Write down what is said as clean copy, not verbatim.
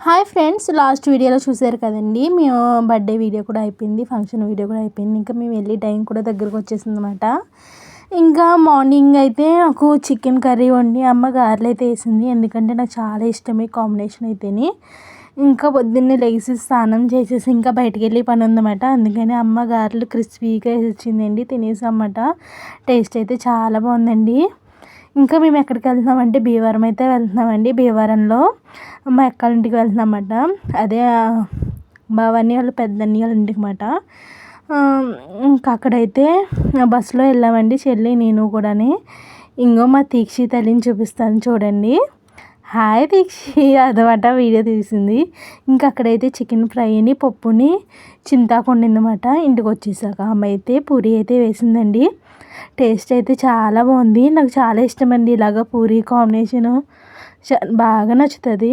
Hi friends, last వీడియోలో చూసారు కదండి. మేము బర్త్డే వీడియో కూడా అయిపోయింది, ఫంక్షన్ వీడియో కూడా అయిపోయింది. ఇంకా మేము వెళ్ళి టైం కూడా దగ్గరకు వచ్చేసింది అనమాట. ఇంకా మార్నింగ్ అయితే నాకు చికెన్ కర్రీ వండి అమ్మ గారెలు అయితే వేసింది. ఎందుకంటే నాకు చాలా ఇష్టం ఈ కాంబినేషన్ అయితేని. ఇంకా పొద్దున్నే లేచి స్నానం చేసేసి ఇంకా బయటికి వెళ్ళి పని ఉందన్నమాట. అందుకని అమ్మ గారెలు క్రిస్పీగా వేసి ఇచ్చిందండి, తినేసాం అన్నమాట. టేస్ట్ అయితే చాలా బాగుందండి. ఇంకా మేము ఎక్కడికి వెళ్తున్నామంటే భీమవరం అయితే వెళ్తున్నామండి. భీమవరంలో మా అక్కల ఇంటికి వెళ్తున్నాం అన్నమాట. అదే భవానీ వాళ్ళ పెద్దన్నయ్య వాళ్ళ ఇంటికి అన్నమాట. ఇంకా అక్కడైతే బస్సులో వెళ్ళామండి, చెల్లి నేను కూడాని. ఇంకో మా దీక్షి తల్లిని చూపిస్తాను చూడండి. హాయ్ దీక్షి అదనమాట వీడియో తీసింది. ఇంకా అక్కడైతే చికెన్ ఫ్రైని పప్పుని చింతాకు వండిందన్నమాట. ఇంటికి వచ్చేసాక అమ్మ అయితే పూరి అయితే వేసిందండి. టేస్ట్ అయితే చాలా బాగుంది. నాకు చాలా ఇష్టమండి ఇలాగ పూరి కాంబినేషను బాగా నచ్చుతుంది.